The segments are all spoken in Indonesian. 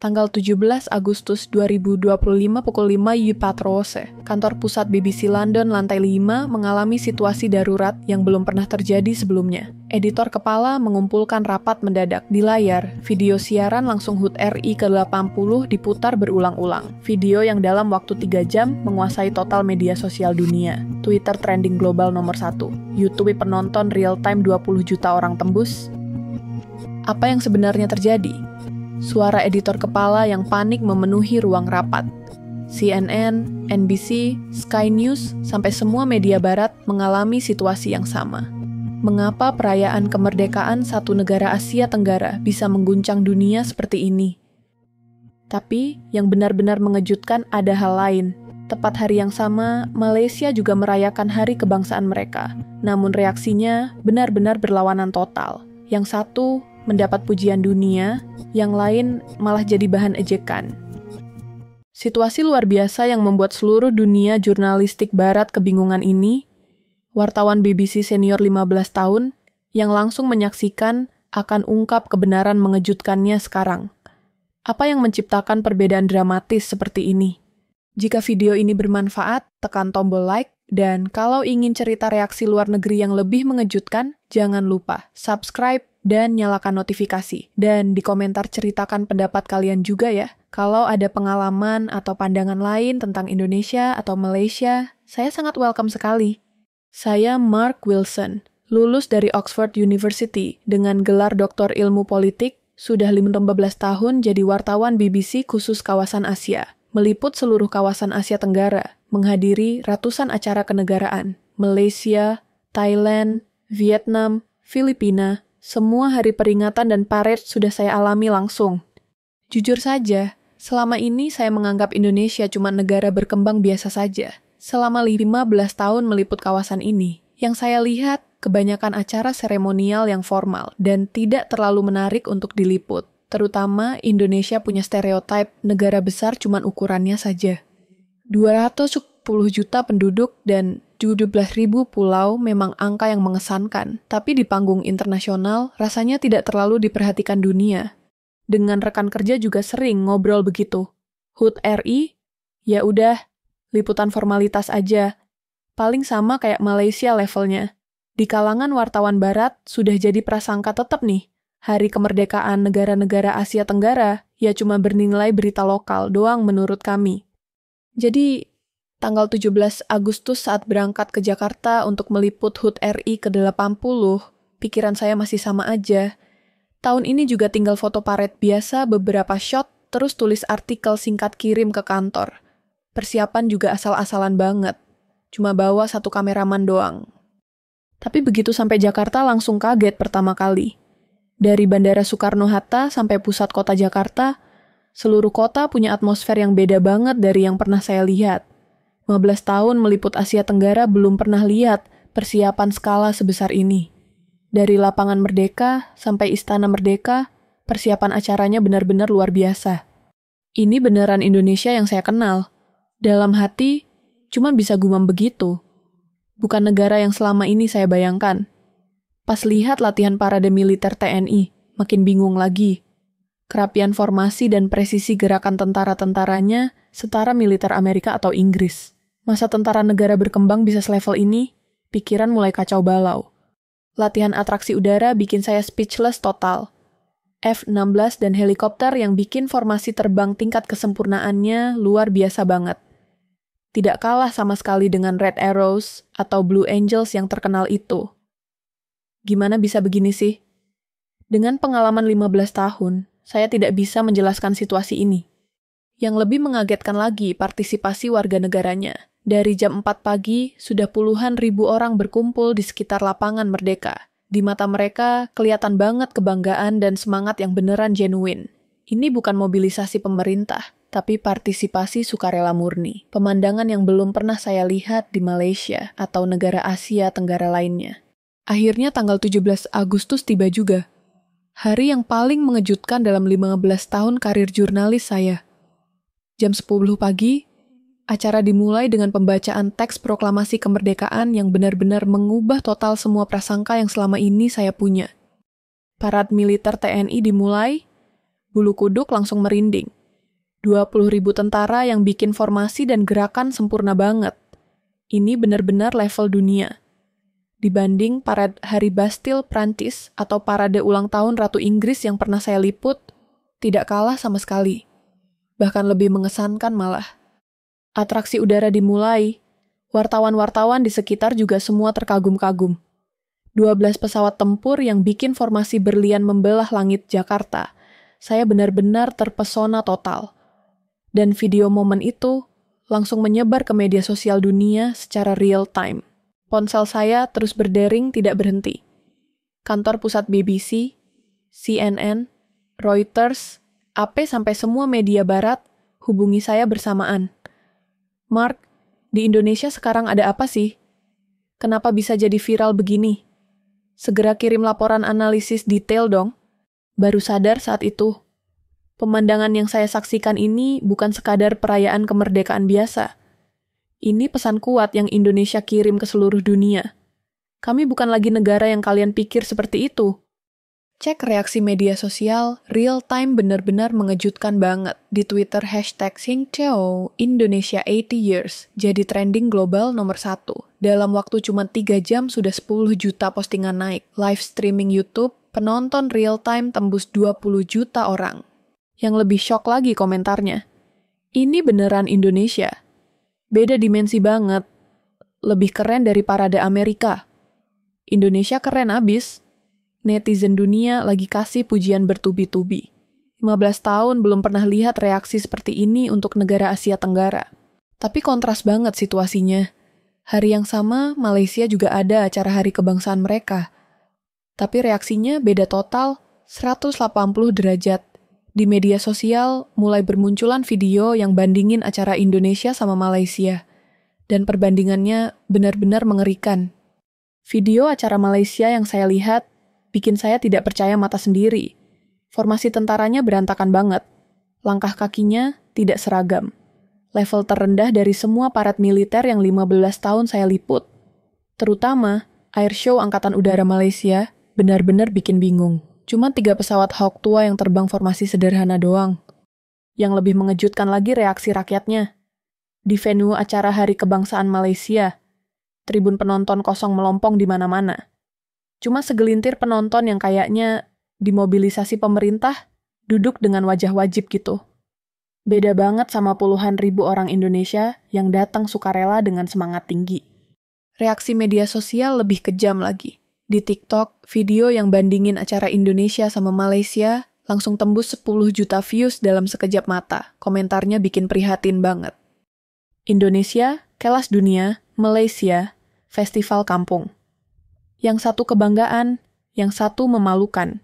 Tanggal 17 Agustus 2025 pukul 5 Ypatrose, kantor pusat BBC London lantai 5 mengalami situasi darurat yang belum pernah terjadi sebelumnya. Editor kepala mengumpulkan rapat mendadak. Di layar, video siaran langsung HUT RI ke-80 diputar berulang-ulang. Video yang dalam waktu 3 jam menguasai total media sosial dunia. Twitter trending global nomor 1. YouTube penonton real time 20 juta orang tembus. Apa yang sebenarnya terjadi? Suara editor kepala yang panik memenuhi ruang rapat. CNN, NBC, Sky News, sampai semua media barat mengalami situasi yang sama. Mengapa perayaan kemerdekaan satu negara Asia Tenggara bisa mengguncang dunia seperti ini? Tapi, yang benar-benar mengejutkan ada hal lain. Tepat hari yang sama, Malaysia juga merayakan hari kebangsaan mereka. Namun reaksinya benar-benar berlawanan total. Yang satu mendapat pujian dunia, yang lain malah jadi bahan ejekan. Situasi luar biasa yang membuat seluruh dunia jurnalistik barat kebingungan ini, wartawan BBC senior 15 tahun yang langsung menyaksikan akan ungkap kebenaran mengejutkannya sekarang. Apa yang menciptakan perbedaan dramatis seperti ini? Jika video ini bermanfaat, tekan tombol like, dan kalau ingin cerita reaksi luar negeri yang lebih mengejutkan, jangan lupa subscribe dan nyalakan notifikasi. Dan di komentar ceritakan pendapat kalian juga ya. Kalau ada pengalaman atau pandangan lain tentang Indonesia atau Malaysia, saya sangat welcome sekali. Saya Mark Wilson, lulus dari Oxford University dengan gelar Doktor Ilmu Politik, sudah 15 tahun jadi wartawan BBC khusus kawasan Asia, meliput seluruh kawasan Asia Tenggara, menghadiri ratusan acara kenegaraan, Malaysia, Thailand, Vietnam, Filipina. Semua hari peringatan dan parade sudah saya alami langsung. Jujur saja, selama ini saya menganggap Indonesia cuma negara berkembang biasa saja. Selama 15 tahun meliput kawasan ini, yang saya lihat kebanyakan acara seremonial yang formal dan tidak terlalu menarik untuk diliput. Terutama Indonesia punya stereotip negara besar cuma ukurannya saja. 210 juta penduduk dan 17.000 pulau memang angka yang mengesankan, tapi di panggung internasional rasanya tidak terlalu diperhatikan dunia. Dengan rekan kerja juga sering ngobrol begitu. HUT RI? Ya udah, liputan formalitas aja. Paling sama kayak Malaysia levelnya. Di kalangan wartawan barat sudah jadi prasangka tetap nih. Hari kemerdekaan negara-negara Asia Tenggara ya cuma bernilai berita lokal doang menurut kami. Jadi, tanggal 17 Agustus saat berangkat ke Jakarta untuk meliput HUT RI ke-80, pikiran saya masih sama aja. Tahun ini juga tinggal foto parade biasa, beberapa shot, terus tulis artikel singkat kirim ke kantor. Persiapan juga asal-asalan banget. Cuma bawa satu kameraman doang. Tapi begitu sampai Jakarta langsung kaget pertama kali. Dari Bandara Soekarno-Hatta sampai pusat kota Jakarta, seluruh kota punya atmosfer yang beda banget dari yang pernah saya lihat. 15 tahun meliput Asia Tenggara belum pernah lihat persiapan skala sebesar ini. Dari Lapangan Merdeka sampai Istana Merdeka, persiapan acaranya benar-benar luar biasa. Ini beneran Indonesia yang saya kenal. Dalam hati, cuma bisa gumam begitu. Bukan negara yang selama ini saya bayangkan. Pas lihat latihan parade militer TNI, makin bingung lagi. Kerapian formasi dan presisi gerakan tentara-tentaranya setara militer Amerika atau Inggris. Masa tentara negara berkembang bisa selevel ini? Pikiran mulai kacau balau. Latihan atraksi udara bikin saya speechless total. F-16 dan helikopter yang bikin formasi terbang tingkat kesempurnaannya luar biasa banget. Tidak kalah sama sekali dengan Red Arrows atau Blue Angels yang terkenal itu. Gimana bisa begini sih? Dengan pengalaman 15 tahun, saya tidak bisa menjelaskan situasi ini. Yang lebih mengagetkan lagi partisipasi warga negaranya. Dari jam 4 pagi, sudah puluhan ribu orang berkumpul di sekitar Lapangan Merdeka. Di mata mereka, kelihatan banget kebanggaan dan semangat yang beneran genuine. Ini bukan mobilisasi pemerintah, tapi partisipasi sukarela murni. Pemandangan yang belum pernah saya lihat di Malaysia atau negara Asia Tenggara lainnya. Akhirnya tanggal 17 Agustus tiba juga. Hari yang paling mengejutkan dalam 15 tahun karir jurnalis saya. Jam 10 pagi, acara dimulai dengan pembacaan teks proklamasi kemerdekaan yang benar-benar mengubah total semua prasangka yang selama ini saya punya. Parad militer TNI dimulai, Bulu kuduk langsung merinding. 20.000 tentara yang bikin formasi dan gerakan sempurna banget. Ini benar-benar level dunia. Dibanding parade Hari Bastille Prancis atau parade ulang tahun Ratu Inggris yang pernah saya liput, tidak kalah sama sekali. Bahkan lebih mengesankan malah. Atraksi udara dimulai, wartawan-wartawan di sekitar juga semua terkagum-kagum. 12 pesawat tempur yang bikin formasi berlian membelah langit Jakarta. Saya benar-benar terpesona total. Dan video momen itu langsung menyebar ke media sosial dunia secara real time. Ponsel saya terus berdering tidak berhenti. Kantor pusat BBC, CNN, Reuters, AP sampai semua media barat hubungi saya bersamaan. Mark, di Indonesia sekarang ada apa sih? Kenapa bisa jadi viral begini? Segera kirim laporan analisis detail dong. Baru sadar saat itu. Pemandangan yang saya saksikan ini bukan sekadar perayaan kemerdekaan biasa. Ini pesan kuat yang Indonesia kirim ke seluruh dunia. Kami bukan lagi negara yang kalian pikir seperti itu. Cek reaksi media sosial, real time benar-benar mengejutkan banget. Di Twitter #Singcheo Indonesia 80 Years jadi trending global nomor 1. Dalam waktu cuma 3 jam sudah 10 juta postingan naik. Live streaming YouTube, penonton real time tembus 20 juta orang. Yang lebih shock lagi komentarnya. Ini beneran Indonesia. Beda dimensi banget. Lebih keren dari parade Amerika. Indonesia keren abis. Netizen dunia lagi kasih pujian bertubi-tubi. 15 tahun belum pernah lihat reaksi seperti ini untuk negara Asia Tenggara. Tapi kontras banget situasinya. Hari yang sama, Malaysia juga ada acara Hari Kebangsaan mereka. Tapi reaksinya beda total, 180 derajat. Di media sosial mulai bermunculan video yang bandingin acara Indonesia sama Malaysia. Dan perbandingannya benar-benar mengerikan. Video acara Malaysia yang saya lihat bikin saya tidak percaya mata sendiri. Formasi tentaranya berantakan banget. Langkah kakinya tidak seragam. Level terendah dari semua parad militer yang 15 tahun saya liput. Terutama, air show Angkatan Udara Malaysia benar-benar bikin bingung. Cuma 3 pesawat Hawk tua yang terbang formasi sederhana doang. Yang lebih mengejutkan lagi reaksi rakyatnya. Di venue acara Hari Kebangsaan Malaysia, tribun penonton kosong melompong di mana-mana. Cuma segelintir penonton yang kayaknya dimobilisasi pemerintah duduk dengan wajah wajib gitu. Beda banget sama puluhan ribu orang Indonesia yang datang sukarela dengan semangat tinggi. Reaksi media sosial lebih kejam lagi. Di TikTok, video yang bandingin acara Indonesia sama Malaysia langsung tembus 10 juta views dalam sekejap mata. Komentarnya bikin prihatin banget. Indonesia, kelas dunia, Malaysia, festival kampung. Yang satu kebanggaan, yang satu memalukan.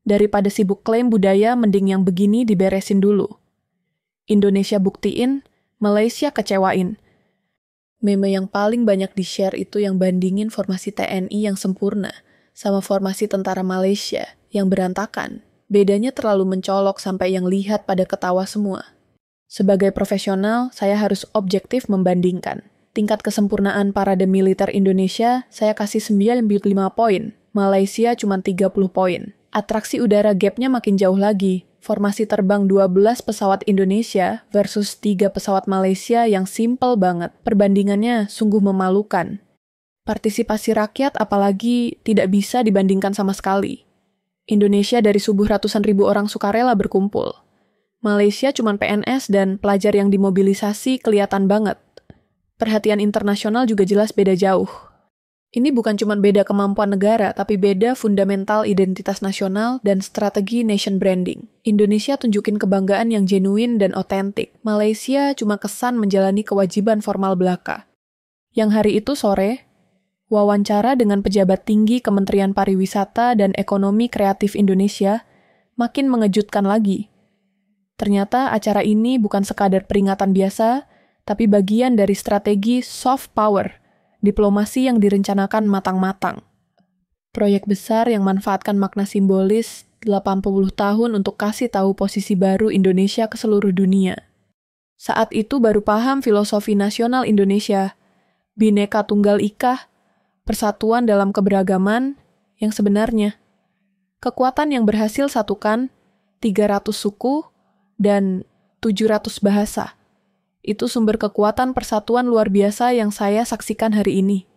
Daripada sibuk klaim budaya, mending yang begini diberesin dulu. Indonesia buktiin, Malaysia kecewain. Meme yang paling banyak di-share itu yang bandingin formasi TNI yang sempurna sama formasi tentara Malaysia yang berantakan. Bedanya terlalu mencolok sampai yang lihat pada ketawa semua. Sebagai profesional, saya harus objektif membandingkan. Tingkat kesempurnaan parade militer Indonesia, saya kasih 95 poin. Malaysia cuma 30 poin. Atraksi udara gapnya makin jauh lagi. Formasi terbang 12 pesawat Indonesia versus 3 pesawat Malaysia yang simple banget. Perbandingannya sungguh memalukan. Partisipasi rakyat apalagi tidak bisa dibandingkan sama sekali. Indonesia dari subuh ratusan ribu orang sukarela berkumpul. Malaysia cuma PNS dan pelajar yang dimobilisasi kelihatan banget. Perhatian internasional juga jelas beda jauh. Ini bukan cuma beda kemampuan negara, tapi beda fundamental identitas nasional dan strategi nation branding. Indonesia tunjukin kebanggaan yang genuine dan otentik. Malaysia cuma kesan menjalani kewajiban formal belaka. Yang hari itu sore, wawancara dengan pejabat tinggi Kementerian Pariwisata dan Ekonomi Kreatif Indonesia makin mengejutkan lagi. Ternyata acara ini bukan sekadar peringatan biasa, tapi bagian dari strategi soft power, diplomasi yang direncanakan matang-matang. Proyek besar yang manfaatkan makna simbolis 80 tahun untuk kasih tahu posisi baru Indonesia ke seluruh dunia. Saat itu baru paham filosofi nasional Indonesia, Bhinneka Tunggal Ika, persatuan dalam keberagaman yang sebenarnya. Kekuatan yang berhasil satukan 300 suku, dan 700 bahasa. Itu sumber kekuatan persatuan luar biasa yang saya saksikan hari ini.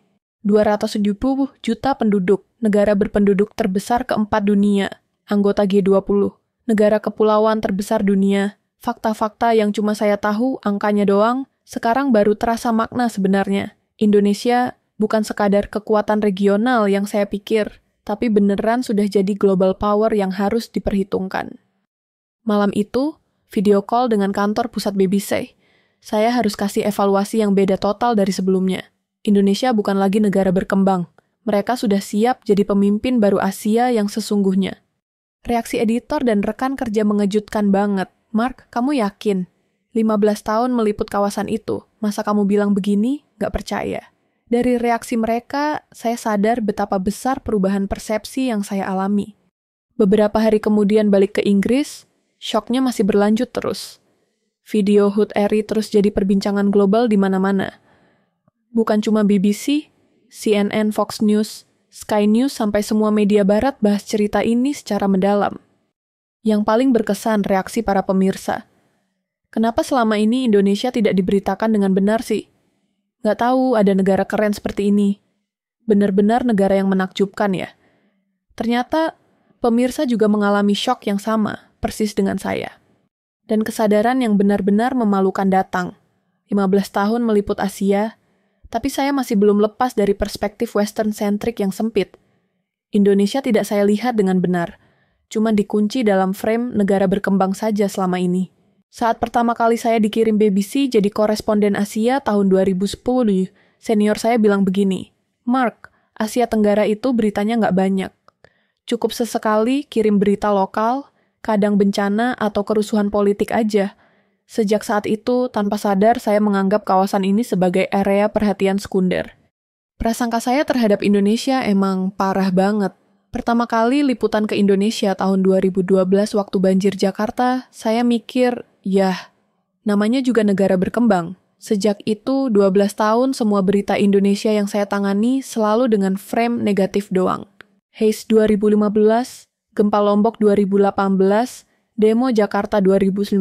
270 juta penduduk, negara berpenduduk terbesar keempat dunia, anggota G20, negara kepulauan terbesar dunia. Fakta-fakta yang cuma saya tahu, angkanya doang, sekarang baru terasa makna sebenarnya. Indonesia bukan sekadar kekuatan regional yang saya pikir, tapi beneran sudah jadi global power yang harus diperhitungkan. Malam itu, video call dengan kantor pusat BBC. Saya harus kasih evaluasi yang beda total dari sebelumnya. Indonesia bukan lagi negara berkembang. Mereka sudah siap jadi pemimpin baru Asia yang sesungguhnya. Reaksi editor dan rekan kerja mengejutkan banget. Mark, kamu yakin? 15 tahun meliput kawasan itu. Masa kamu bilang begini? Gak percaya. Dari reaksi mereka, saya sadar betapa besar perubahan persepsi yang saya alami. Beberapa hari kemudian balik ke Inggris, syoknya masih berlanjut terus. Video Hud Eri terus jadi perbincangan global di mana-mana. Bukan cuma BBC, CNN, Fox News, Sky News, sampai semua media barat bahas cerita ini secara mendalam. Yang paling berkesan reaksi para pemirsa. Kenapa selama ini Indonesia tidak diberitakan dengan benar sih? Nggak tahu ada negara keren seperti ini. Benar-benar negara yang menakjubkan ya. Ternyata pemirsa juga mengalami syok yang sama, persis dengan saya. Dan kesadaran yang benar-benar memalukan datang. 15 tahun meliput Asia, tapi saya masih belum lepas dari perspektif western-centric yang sempit. Indonesia tidak saya lihat dengan benar, cuma dikunci dalam frame negara berkembang saja selama ini. Saat pertama kali saya dikirim BBC jadi koresponden Asia tahun 2010, senior saya bilang begini, Mark, Asia Tenggara itu beritanya nggak banyak. Cukup sesekali kirim berita lokal, kadang bencana atau kerusuhan politik aja. Sejak saat itu, tanpa sadar saya menganggap kawasan ini sebagai area perhatian sekunder. Prasangka saya terhadap Indonesia emang parah banget. Pertama kali liputan ke Indonesia tahun 2012 waktu banjir Jakarta, saya mikir, yah, namanya juga negara berkembang. Sejak itu, 12 tahun semua berita Indonesia yang saya tangani selalu dengan frame negatif doang. Haze 2015, Gempa Lombok 2018, Demo Jakarta 2019.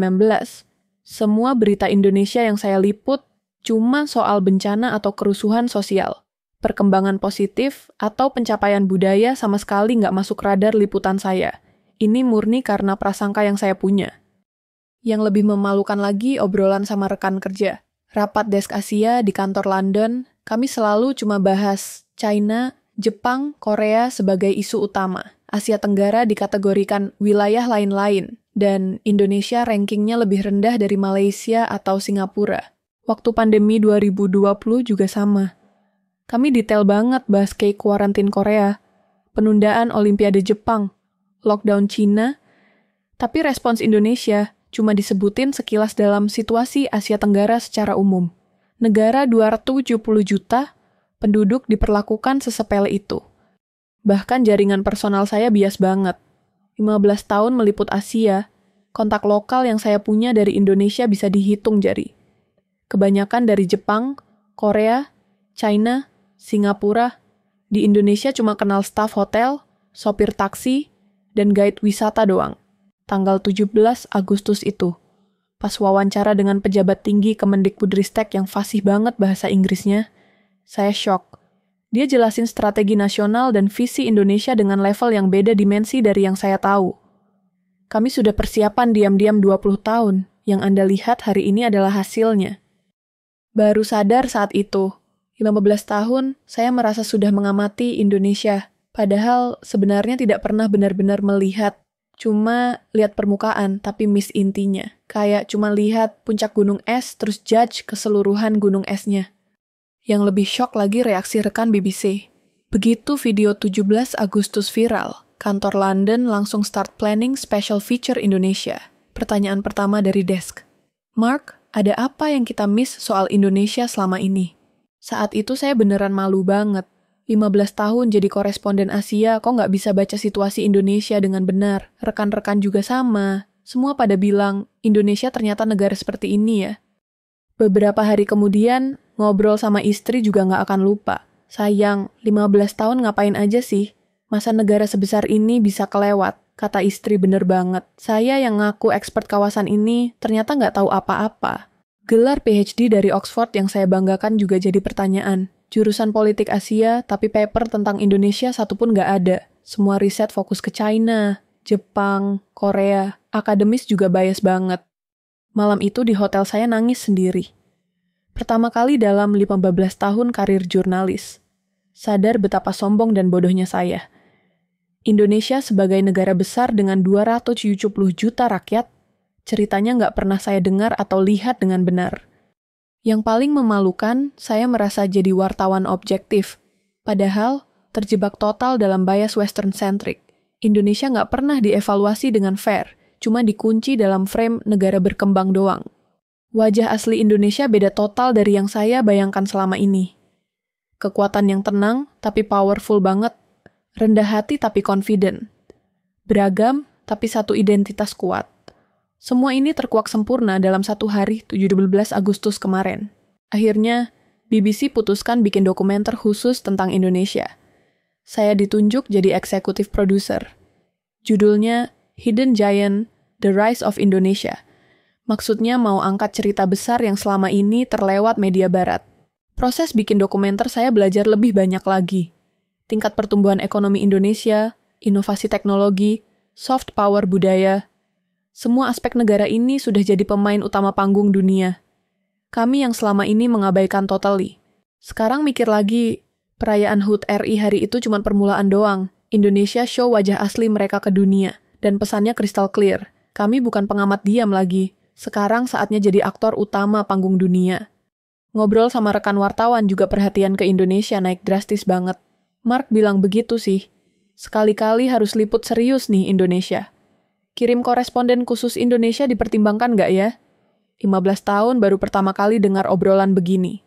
Semua berita Indonesia yang saya liput cuma soal bencana atau kerusuhan sosial. Perkembangan positif atau pencapaian budaya sama sekali nggak masuk radar liputan saya. Ini murni karena prasangka yang saya punya. Yang lebih memalukan lagi obrolan sama rekan kerja. Rapat Desk Asia di kantor London, kami selalu cuma bahas China, Jepang, Korea sebagai isu utama. Asia Tenggara dikategorikan wilayah lain-lain, dan Indonesia rankingnya lebih rendah dari Malaysia atau Singapura. Waktu pandemi 2020 juga sama. Kami detail banget bahas case kuarantin Korea, penundaan Olimpiade Jepang, lockdown Cina, tapi respons Indonesia cuma disebutin sekilas dalam situasi Asia Tenggara secara umum. Negara 270 juta, penduduk diperlakukan sesepele itu. Bahkan jaringan personal saya bias banget. 15 tahun meliput Asia, kontak lokal yang saya punya dari Indonesia bisa dihitung jari. Kebanyakan dari Jepang, Korea, China, Singapura. Di Indonesia cuma kenal staf hotel, sopir taksi, dan guide wisata doang. Tanggal 17 Agustus itu, pas wawancara dengan pejabat tinggi Kemendikbudristek yang fasih banget bahasa Inggrisnya, saya syok. Dia jelasin strategi nasional dan visi Indonesia dengan level yang beda dimensi dari yang saya tahu. Kami sudah persiapan diam-diam 20 tahun, yang Anda lihat hari ini adalah hasilnya. Baru sadar saat itu, 15 tahun, saya merasa sudah mengamati Indonesia, padahal sebenarnya tidak pernah benar-benar melihat, cuma lihat permukaan tapi miss intinya. Kayak cuma lihat puncak gunung es terus judge keseluruhan gunung esnya. Yang lebih syok lagi reaksi rekan BBC. Begitu video 17 Agustus viral, kantor London langsung start planning special feature Indonesia. Pertanyaan pertama dari desk. Mark, ada apa yang kita miss soal Indonesia selama ini? Saat itu saya beneran malu banget. 15 tahun jadi koresponden Asia, kok nggak bisa baca situasi Indonesia dengan benar? Rekan-rekan juga sama. Semua pada bilang, Indonesia ternyata negara seperti ini ya. Beberapa hari kemudian, ngobrol sama istri juga nggak akan lupa. Sayang, 15 tahun ngapain aja sih? Masa negara sebesar ini bisa kelewat? Kata istri bener banget, saya yang ngaku expert kawasan ini ternyata nggak tahu apa-apa. Gelar PhD dari Oxford yang saya banggakan juga jadi pertanyaan. Jurusan politik Asia, tapi paper tentang Indonesia satupun nggak ada. Semua riset fokus ke China, Jepang, Korea, akademis juga bias banget. Malam itu di hotel saya nangis sendiri. Pertama kali dalam 15 tahun karir jurnalis. Sadar betapa sombong dan bodohnya saya. Indonesia sebagai negara besar dengan 270 juta rakyat, ceritanya nggak pernah saya dengar atau lihat dengan benar. Yang paling memalukan, saya merasa jadi wartawan objektif. Padahal, terjebak total dalam bias western-centric. Indonesia nggak pernah dievaluasi dengan fair, cuma dikunci dalam frame negara berkembang doang. Wajah asli Indonesia beda total dari yang saya bayangkan selama ini. Kekuatan yang tenang, tapi powerful banget. Rendah hati tapi confident. Beragam, tapi satu identitas kuat. Semua ini terkuak sempurna dalam satu hari 17 Agustus kemarin. Akhirnya, BBC putuskan bikin dokumenter khusus tentang Indonesia. Saya ditunjuk jadi eksekutif produser. Judulnya Hidden Giant, The Rise of Indonesia. Maksudnya mau angkat cerita besar yang selama ini terlewat media barat. Proses bikin dokumenter saya belajar lebih banyak lagi. Tingkat pertumbuhan ekonomi Indonesia, inovasi teknologi, soft power budaya. Semua aspek negara ini sudah jadi pemain utama panggung dunia. Kami yang selama ini mengabaikan totally. Sekarang mikir lagi, perayaan HUT RI hari itu cuma permulaan doang. Indonesia show wajah asli mereka ke dunia. Dan pesannya crystal clear. Kami bukan pengamat diam lagi. Sekarang saatnya jadi aktor utama panggung dunia. Ngobrol sama rekan wartawan juga perhatian ke Indonesia naik drastis banget. Mark bilang begitu sih. Sekali-kali harus liput serius nih Indonesia. Kirim koresponden khusus Indonesia dipertimbangkan nggak ya? 15 tahun baru pertama kali dengar obrolan begini.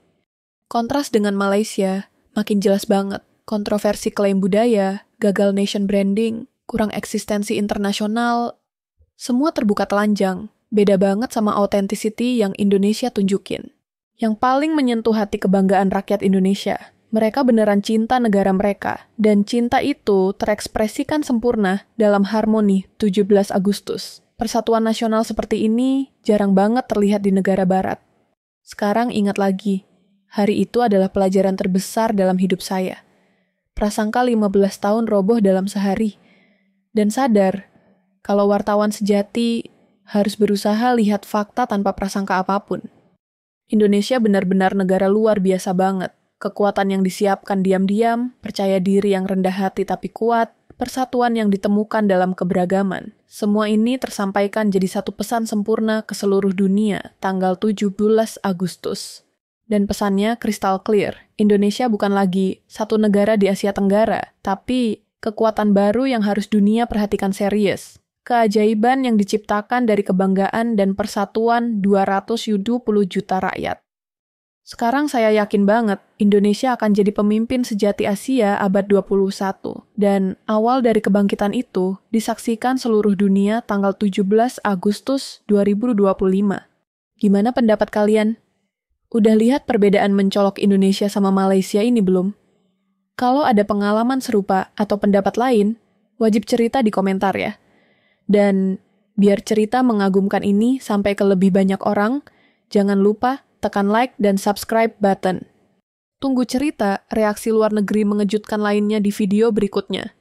Kontras dengan Malaysia, makin jelas banget. Kontroversi klaim budaya, gagal nation branding, kurang eksistensi internasional, semua terbuka telanjang. Beda banget sama authenticity yang Indonesia tunjukin. Yang paling menyentuh hati kebanggaan rakyat Indonesia. Mereka beneran cinta negara mereka. Dan cinta itu terekspresikan sempurna dalam harmoni 17 Agustus. Persatuan nasional seperti ini jarang banget terlihat di negara barat. Sekarang ingat lagi, hari itu adalah pelajaran terbesar dalam hidup saya. Prasangka 15 tahun roboh dalam sehari. Dan sadar, kalau wartawan sejati harus berusaha lihat fakta tanpa prasangka apapun. Indonesia benar-benar negara luar biasa banget. Kekuatan yang disiapkan diam-diam, percaya diri yang rendah hati tapi kuat, persatuan yang ditemukan dalam keberagaman. Semua ini tersampaikan jadi satu pesan sempurna ke seluruh dunia tanggal 17 Agustus. Dan pesannya crystal clear, Indonesia bukan lagi satu negara di Asia Tenggara, tapi kekuatan baru yang harus dunia perhatikan serius. Keajaiban yang diciptakan dari kebanggaan dan persatuan 270 juta rakyat. Sekarang saya yakin banget, Indonesia akan jadi pemimpin sejati Asia abad 21. Dan awal dari kebangkitan itu disaksikan seluruh dunia tanggal 17 Agustus 2025. Gimana pendapat kalian? Udah lihat perbedaan mencolok Indonesia sama Malaysia ini belum? Kalau ada pengalaman serupa atau pendapat lain, wajib cerita di komentar ya. Dan biar cerita mengagumkan ini sampai ke lebih banyak orang, jangan lupa tekan like dan subscribe button. Tunggu cerita reaksi luar negeri mengejutkan lainnya di video berikutnya.